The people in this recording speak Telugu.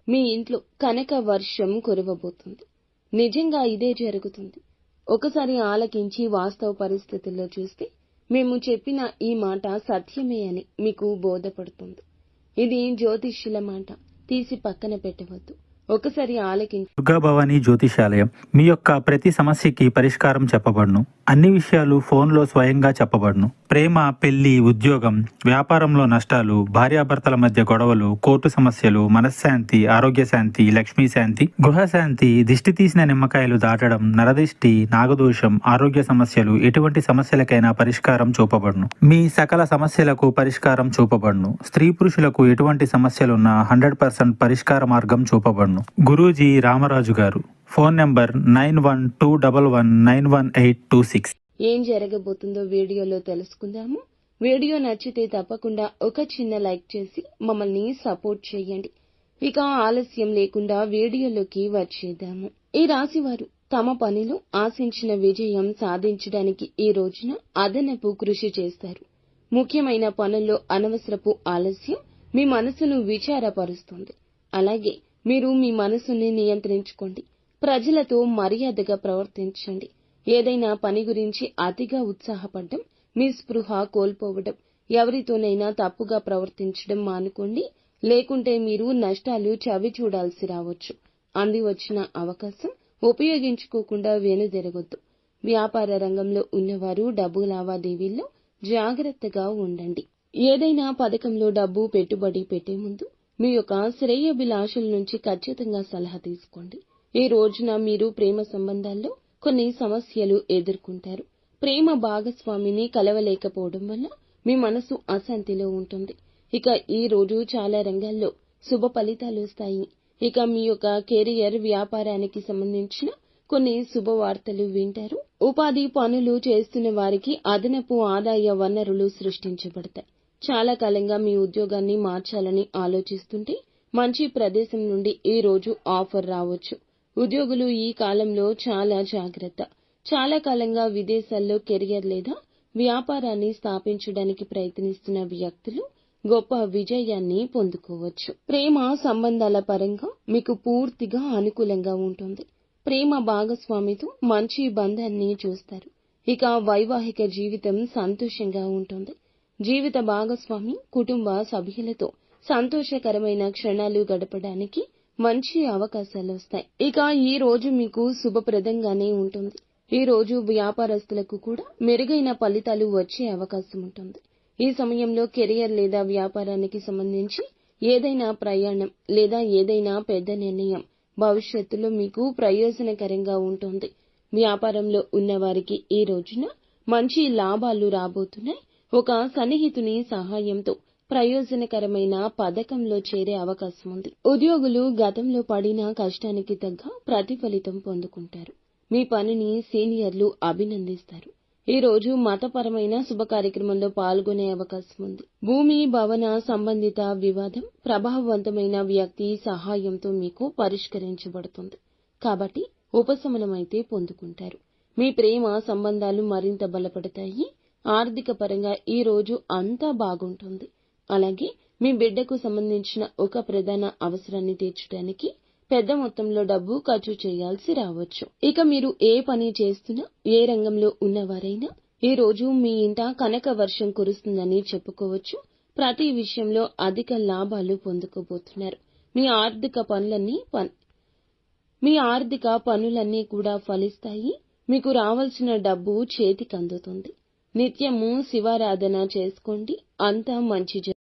మీ ఇంట్లో కనక వర్షం కురవబోతుంది. నిజంగా ఇదే జరుగుతుంది. ఒకసారి ఆలకించి వాస్తవ పరిస్థితుల్లో చూస్తే మేము చెప్పిన ఈ మాట సత్యమే అని మీకు బోధపడుతుంది. ఇది జ్యోతిష్యుల మాట, తీసి పక్కన పెట్టవద్దు. ఒకసారి ఆలకించి. దుర్గా భవానీ జ్యోతిషాలయం మీ యొక్క ప్రతి సమస్యకి పరిష్కారం చెప్పబడును. అన్ని విషయాలు ఫోన్లో స్వయంగా చెప్పబడును. ప్రేమ, పెళ్లి, ఉద్యోగం, వ్యాపారంలో నష్టాలు, భార్యాభర్తల మధ్య గొడవలు, కోర్టు సమస్యలు, మనశ్శాంతి, ఆరోగ్య శాంతి, లక్ష్మీ శాంతి, గృహశాంతి, దిష్టి తీసిన నిమ్మకాయలు దాటడం, నరదిష్టి, నాగదోషం, ఆరోగ్య సమస్యలు, ఎటువంటి సమస్యలకైనా పరిష్కారం చూపబడును. మీ సకల సమస్యలకు పరిష్కారం చూపబడును. స్త్రీ పురుషులకు ఎటువంటి సమస్యలున్నా 100% పరిష్కార మార్గం చూపబడును. గురూజీ రామరాజు గారు. Phone number 9121191826. ఏం జరగబోతుందో వీడియోలో తెలుసుకుందాము. వీడియో నచ్చితే తప్పకుండా ఒక చిన్న లైక్ చేసి మమ్మల్ని సపోర్ట్ చేయండి. ఇక ఆలస్యం లేకుండా వీడియోలోకి వచ్చేద్దాము. ఈ రాశివారు తమ పనిలో ఆశించిన విజయం సాధించడానికి ఈ రోజున అదనపు కృషి చేస్తారు. ముఖ్యమైన పనుల్లో అనవసరపు ఆలస్యం మీ మనసును విచారపరుస్తుంది. అలాగే మీరు మీ మనసుని నియంత్రించుకోండి. ప్రజలతో మర్యాదగా ప్రవర్తించండి. ఏదైనా పని గురించి అతిగా ఉత్సాహపడడం, మీ స్పృహ కోల్పోవడం, ఎవరితోనైనా తప్పుగా ప్రవర్తించడం మానుకోండి. లేకుంటే మీరు నష్టాలు చవి చూడాల్సి రావచ్చు. అంది వచ్చిన అవకాశం ఉపయోగించుకోకుండా వెనుదిరగొద్దు. వ్యాపార రంగంలో ఉన్నవారు డబ్బు లావాదేవీల్లో జాగ్రత్తగా ఉండండి. ఏదైనా పథకంలో డబ్బు పెట్టుబడి పెట్టే ముందు మీ యొక్క శ్రేయోభిలాషుల నుంచి ఖచ్చితంగా సలహా తీసుకోండి. ఈ రోజున మీరు ప్రేమ సంబంధాల్లో కొన్ని సమస్యలు ఎదుర్కొంటారు. ప్రేమ భాగస్వామిని కలవలేకపోవడం వల్ల మీ మనసు అశాంతిలో ఉంటుంది. ఇక ఈ రోజు చాలా రంగాల్లో శుభ ఫలితాలు వస్తాయి. ఇక మీ యొక్క కెరియర్, వ్యాపారానికి సంబంధించిన కొన్ని శుభవార్తలు వింటారు. ఉపాధి పనులు చేస్తున్న వారికి అదనపు ఆదాయ వనరులు సృష్టించబడతాయి. చాలా కాలంగా మీ ఉద్యోగాన్ని మార్చాలని ఆలోచిస్తుంటే మంచి ప్రదేశం నుండి ఈ రోజు ఆఫర్ రావచ్చు. ఉద్యోగులు ఈ కాలంలో చాలా జాగ్రత్త. చాలా కాలంగా విదేశాల్లో కెరియర్ లేదా వ్యాపారాన్ని స్థాపించడానికి ప్రయత్నిస్తున్న వ్యక్తులు గొప్ప విజయాన్ని పొందుకోవచ్చు. ప్రేమ సంబంధాల పరంగా మీకు పూర్తిగా అనుకూలంగా ఉంటుంది. ప్రేమ భాగస్వామితో మంచి బంధాన్ని చూస్తారు. ఇక వైవాహిక జీవితం సంతోషంగా ఉంటుంది. జీవిత భాగస్వామి, కుటుంబ సభ్యులతో సంతోషకరమైన క్షణాలు గడపడానికి మంచి అవకాశాలు వస్తాయి. ఇక ఈ రోజు మీకు శుభప్రదంగానే ఉంటుంది. ఈ రోజు వ్యాపారస్తులకు కూడా మెరుగైన ఫలితాలు వచ్చే అవకాశం ఉంటుంది. ఈ సమయంలో కెరియర్ లేదా వ్యాపారానికి సంబంధించి ఏదైనా ప్రయాణం లేదా ఏదైనా పెద్ద నిర్ణయం భవిష్యత్తులో మీకు ప్రయోజనకరంగా ఉంటుంది. వ్యాపారంలో ఉన్నవారికి ఈ రోజున మంచి లాభాలు రాబోతున్నాయి. ఒక సన్నిహితుని సహాయంతో ప్రయోజనకరమైన పథకంలో చేరే అవకాశం ఉంది. ఉద్యోగులు గతంలో పడిన కష్టానికి తగ్గ ప్రతిఫలితం పొందుకుంటారు. మీ పనిని సీనియర్లు అభినందిస్తారు. ఈ రోజు మతపరమైన శుభ కార్యక్రమంలో పాల్గొనే అవకాశం ఉంది. భూమి, భవన సంబంధిత వివాదం ప్రభావవంతమైన వ్యక్తి సహాయంతో మీకు పరిష్కరించబడుతుంది. కాబట్టి ఉపశమనమైతే పొందుకుంటారు. మీ ప్రేమ సంబంధాలు మరింత బలపడతాయి. ఆర్థిక పరంగా ఈ రోజు అంతా బాగుంటుంది. అలాగే మీ బిడ్డకు సంబంధించిన ఒక ప్రధాన అవసరాన్ని తీర్చడానికి పెద్ద మొత్తంలో డబ్బు ఖర్చు చేయాల్సి రావచ్చు. ఇక మీరు ఏ పని చేస్తున్నా, ఏ రంగంలో ఉన్నవారైనా ఈ రోజు మీ ఇంట కనక వర్షం కురుస్తుందని చెప్పుకోవచ్చు. ప్రతి విషయంలో అధిక లాభాలు పొందుకోబోతున్నారు. మీ ఆర్థిక పనులన్నీ కూడా ఫలిస్తాయి. మీకు రావాల్సిన డబ్బు చేతికి అందుతుంది. నిత్యము శివారాధన చేసుకోండి. అంతా మంచి